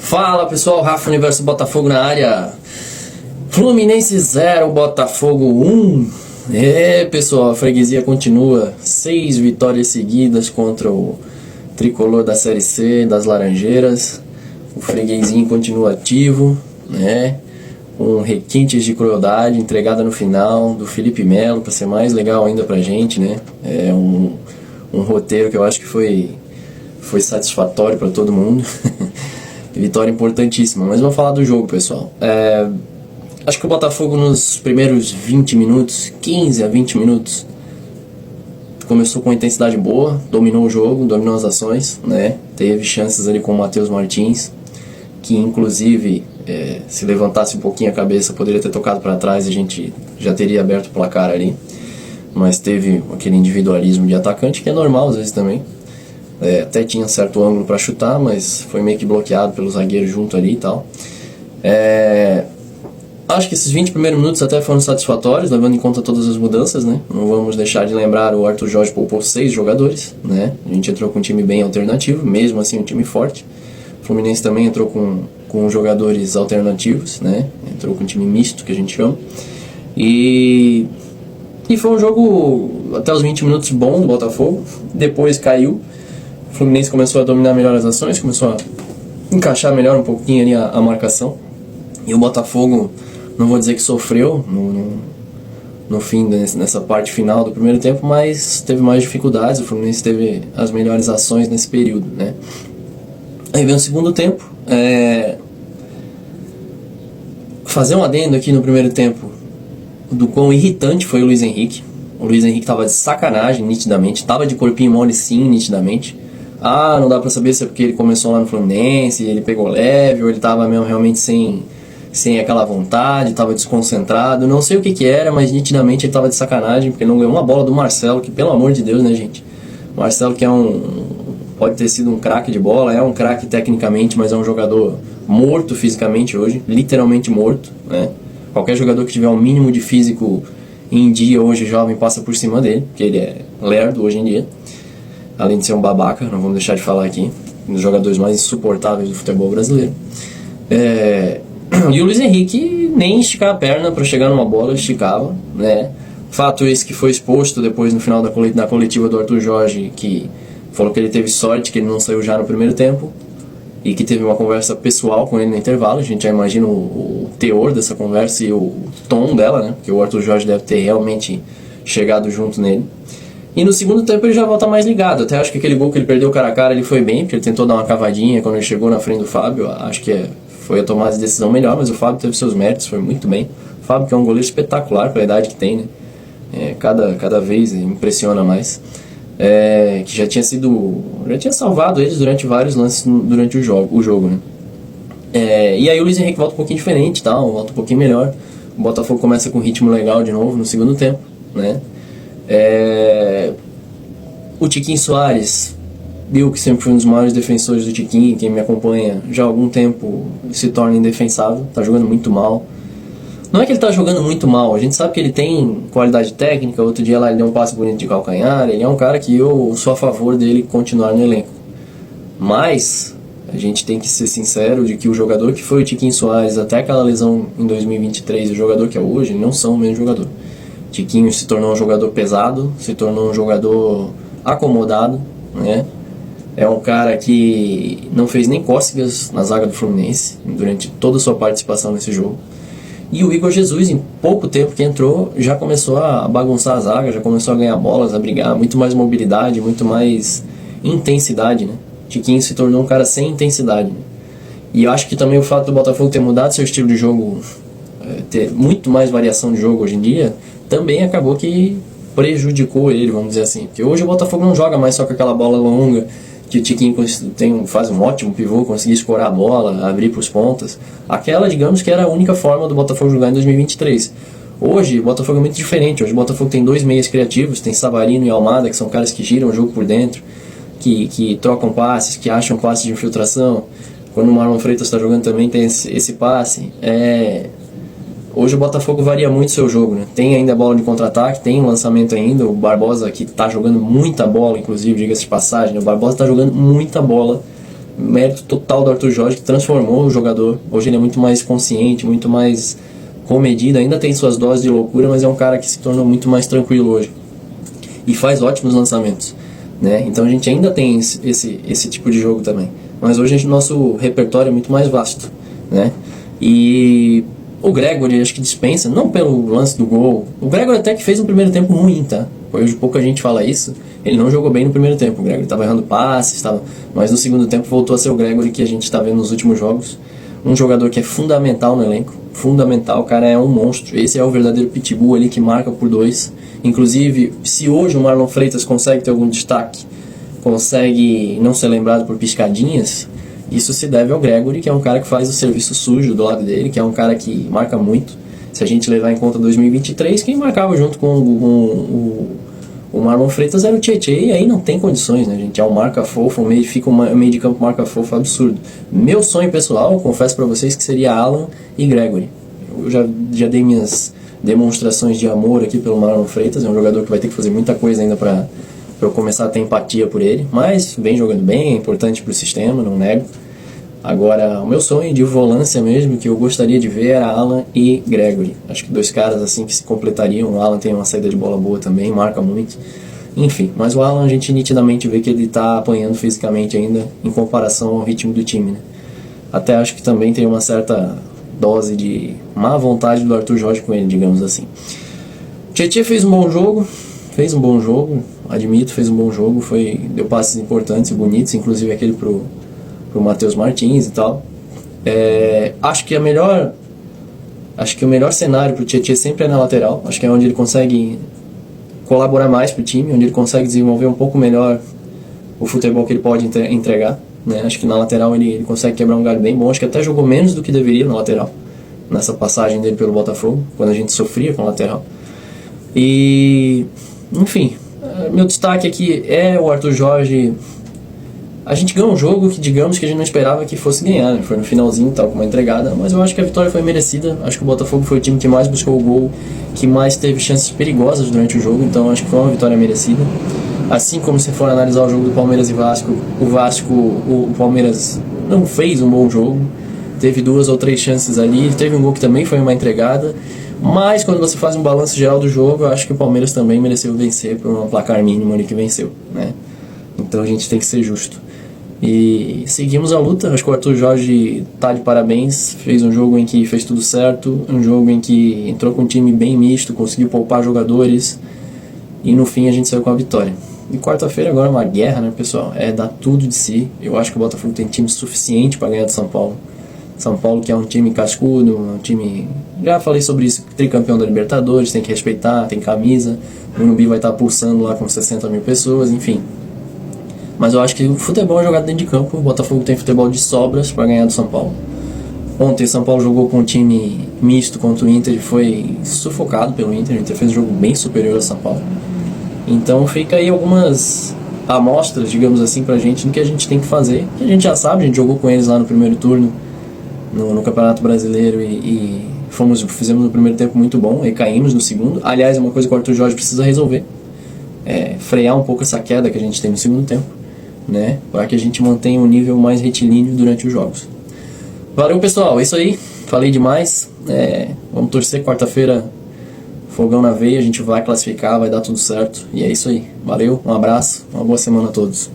Fala pessoal, Rafa Universo Botafogo na área. Fluminense 0, Botafogo 1. Pessoal, a freguesia continua. 6 vitórias seguidas contra o tricolor da Série C, das Laranjeiras. O freguesinho continua ativo, né? Com requintes de crueldade entregada no final do Felipe Melo, para ser mais legal ainda pra gente, né? É um roteiro que eu acho que foi satisfatório para todo mundo. Vitória importantíssima, mas vamos falar do jogo, pessoal. Acho que o Botafogo nos primeiros 20 minutos, 15 a 20 minutos, começou com uma intensidade boa, dominou o jogo, dominou as ações, né? Teve chances ali com o Matheus Martins, que inclusive, se levantasse um pouquinho a cabeça, poderia ter tocado para trás e a gente já teria aberto o placar ali. Mas teve aquele individualismo de atacante, que é normal às vezes também. Até tinha certo ângulo para chutar, mas foi meio que bloqueado pelo zagueiro junto ali e tal. Acho que esses 20 primeiros minutos até foram satisfatórios, levando em conta todas as mudanças, né? Não vamos deixar de lembrar, o Arthur Jorge poupou 6 jogadores, né? A gente entrou com um time bem alternativo, mesmo assim um time forte. O Fluminense também entrou com jogadores alternativos, né? Entrou com um time misto, que a gente chama. E foi um jogo até os 20 minutos bom do Botafogo, depois caiu. O Fluminense começou a dominar melhor as ações, começou a encaixar melhor um pouquinho ali a marcação. E o Botafogo, não vou dizer que sofreu no fim, nessa parte final do primeiro tempo, mas teve mais dificuldades. O Fluminense teve as melhores ações nesse período, né? Aí vem o segundo tempo. Fazer um adendo aqui no primeiro tempo do quão irritante foi o Luiz Henrique. O Luiz Henrique estava de sacanagem, nitidamente. Estava de corpinho mole, sim, nitidamente. Não dá pra saber se é porque ele começou lá no Fluminense, ele pegou leve, ou ele tava mesmo realmente sem aquela vontade, tava desconcentrado. Não sei o que era, mas nitidamente ele tava de sacanagem, porque não ganhou uma bola do Marcelo, que pelo amor de Deus, né, gente? O Marcelo, que pode ter sido um craque de bola, é um craque tecnicamente, mas é um jogador morto fisicamente hoje, literalmente morto, né? Qualquer jogador que tiver um mínimo de físico em dia hoje, jovem, passa por cima dele, porque ele é lerdo hoje em dia. Além de ser um babaca, não vamos deixar de falar aqui, um dos jogadores mais insuportáveis do futebol brasileiro. E o Luiz Henrique nem esticar a perna para chegar numa bola, esticava, né? Fato esse que foi exposto depois no final da coletiva do Arthur Jorge, que falou que ele teve sorte, que ele não saiu já no primeiro tempo, e que teve uma conversa pessoal com ele no intervalo. A gente já imagina o teor dessa conversa e o tom dela, né? Porque o Arthur Jorge deve ter realmente chegado junto nele. E no segundo tempo ele já volta mais ligado. Até acho que aquele gol que ele perdeu cara a cara, ele foi bem, porque ele tentou dar uma cavadinha quando ele chegou na frente do Fábio. Acho que foi a tomada de decisão melhor, mas o Fábio teve seus méritos, foi muito bem. O Fábio, que é um goleiro espetacular pela idade que tem, né? Cada vez impressiona mais. Que já tinha salvado eles durante vários lances durante o jogo, né? E aí o Luiz Henrique volta um pouquinho diferente, volta um pouquinho melhor. O Botafogo começa com um ritmo legal de novo no segundo tempo, né? O Tiquinho Soares, eu que sempre fui um dos maiores defensores do Tiquinho, quem me acompanha já há algum tempo, se torna indefensável, tá jogando muito mal. Não é que ele tá jogando muito mal, a gente sabe que ele tem qualidade técnica. Outro dia lá ele deu um passe bonito de calcanhar, ele é um cara que eu sou a favor dele continuar no elenco. Mas a gente tem que ser sincero de que o jogador que foi o Tiquinho Soares até aquela lesão em 2023 e o jogador que é hoje não são o mesmo jogador. Tiquinho se tornou um jogador pesado, se tornou um jogador acomodado, né? É um cara que não fez nem cócegas na zaga do Fluminense durante toda a sua participação nesse jogo. E o Igor Jesus, em pouco tempo que entrou, já começou a bagunçar a zaga, já começou a ganhar bolas, a brigar, muito mais mobilidade, muito mais intensidade, né? Tiquinho se tornou um cara sem intensidade, né? E eu acho que também o fato do Botafogo ter mudado seu estilo de jogo, ter muito mais variação de jogo hoje em dia, também acabou que prejudicou ele, vamos dizer assim. Porque hoje o Botafogo não joga mais só com aquela bola longa, que o Tiquinho faz um ótimo pivô, conseguir escorar a bola, abrir para os pontas. Aquela, digamos, que era a única forma do Botafogo jogar em 2023. Hoje o Botafogo é muito diferente. Hoje o Botafogo tem 2 meias criativos, tem Savarino e Almada, que são caras que giram o jogo por dentro, que trocam passes, que acham passes de infiltração. Quando o Marlon Freitas está jogando também tem esse passe. Hoje o Botafogo varia muito seu jogo, né? Tem ainda a bola de contra-ataque, tem um lançamento ainda. O Barbosa, que está jogando muita bola, inclusive, diga-se de passagem, né? O Barbosa está jogando muita bola mérito total do Arthur Jorge, que transformou o jogador. Hoje ele é muito mais consciente, muito mais comedido, ainda tem suas doses de loucura, mas é um cara que se tornou muito mais tranquilo hoje. E faz ótimos lançamentos, né? Então a gente ainda tem esse tipo de jogo também. Mas hoje nosso repertório é muito mais vasto, né? E o Gregory acho que dispensa, não pelo lance do gol. O Gregory até que fez um primeiro tempo ruim, tá? Hoje pouca gente fala isso. Ele não jogou bem no primeiro tempo. O Gregory estava errando passes, mas no segundo tempo voltou a ser o Gregory que a gente está vendo nos últimos jogos. Um jogador que é fundamental no elenco. Fundamental, o cara é um monstro. Esse é o verdadeiro pitbull ali que marca por dois. Inclusive, se hoje o Marlon Freitas consegue ter algum destaque, consegue não ser lembrado por piscadinhas, isso se deve ao Gregory, que é um cara que faz o serviço sujo do lado dele, que é um cara que marca muito. Se a gente levar em conta 2023, quem marcava junto com o Marlon Freitas era o Tietê, e aí não tem condições, né, gente? É um marca-fofo, fica um meio de campo marca-fofo absurdo. Meu sonho pessoal, confesso pra vocês, que seria Alan e Gregory. Eu já dei minhas demonstrações de amor aqui pelo Marlon Freitas, é um jogador que vai ter que fazer muita coisa ainda pra eu começar a ter empatia por ele, mas vem jogando bem, é importante pro sistema, não nego. Agora, o meu sonho de volância mesmo, que eu gostaria de ver, era Alan e Gregory. Acho que dois caras assim que se completariam. O Alan tem uma saída de bola boa também, marca muito. Enfim, mas o Alan a gente nitidamente vê que ele está apanhando fisicamente ainda em comparação ao ritmo do time, né? Até acho que também tem uma certa dose de má vontade do Arthur Jorge com ele, digamos assim. Tietê fez um bom jogo, admito, fez um bom jogo, deu passes importantes e bonitos, inclusive aquele pro Matheus Martins e tal. Acho que o melhor cenário pro Tietê sempre é na lateral. Acho que é onde ele consegue colaborar mais pro time, onde ele consegue desenvolver um pouco melhor o futebol que ele pode entregar, né? Acho que na lateral ele consegue quebrar um galho bem bom. Acho que até jogou menos do que deveria na lateral, nessa passagem dele pelo Botafogo, quando a gente sofria com a lateral. E, enfim, meu destaque aqui é o Arthur Jorge. A gente ganhou um jogo que, digamos, que a gente não esperava que fosse ganhar, né? Foi no finalzinho, tal, com uma entregada, mas eu acho que a vitória foi merecida. Acho que o Botafogo foi o time que mais buscou o gol, que mais teve chances perigosas durante o jogo, então acho que foi uma vitória merecida. Assim como se for analisar o jogo do Palmeiras e Vasco, o Palmeiras não fez um bom jogo, teve 2 ou 3 chances ali, teve um gol que também foi uma entregada, mas quando você faz um balanço geral do jogo, eu acho que o Palmeiras também mereceu vencer por um placar mínimo ali que venceu, né? Então a gente tem que ser justo. E seguimos a luta. Acho que o Arthur Jorge tá de parabéns. Fez um jogo em que fez tudo certo, um jogo em que entrou com um time bem misto, conseguiu poupar jogadores, e no fim a gente saiu com a vitória. E quarta-feira agora é uma guerra, né, pessoal? É dar tudo de si. Eu acho que o Botafogo tem time suficiente para ganhar do São Paulo. São Paulo, que é um time cascudo, um time... Já falei sobre isso, tricampeão da Libertadores, tem que respeitar, tem camisa. O Morumbi vai estar pulsando lá com 60 mil pessoas, enfim. Mas eu acho que o futebol é jogado dentro de campo. O Botafogo tem futebol de sobras para ganhar do São Paulo. Ontem o São Paulo jogou com um time misto contra o Inter e foi sufocado pelo Inter. O Inter fez um jogo bem superior ao São Paulo. Então fica aí algumas amostras, digamos assim, pra gente do que a gente tem que fazer. Que a gente já sabe, a gente jogou com eles lá no primeiro turno no Campeonato Brasileiro e fizemos um primeiro tempo muito bom e caímos no segundo. Aliás, é uma coisa que o Arthur Jorge precisa resolver. Frear um pouco essa queda que a gente tem no segundo tempo, né, para que a gente mantenha um nível mais retilíneo durante os jogos. Valeu, pessoal, é isso aí, falei demais. Vamos torcer, quarta-feira, fogão na veia, a gente vai classificar, vai dar tudo certo, e é isso aí. Valeu, um abraço, uma boa semana a todos.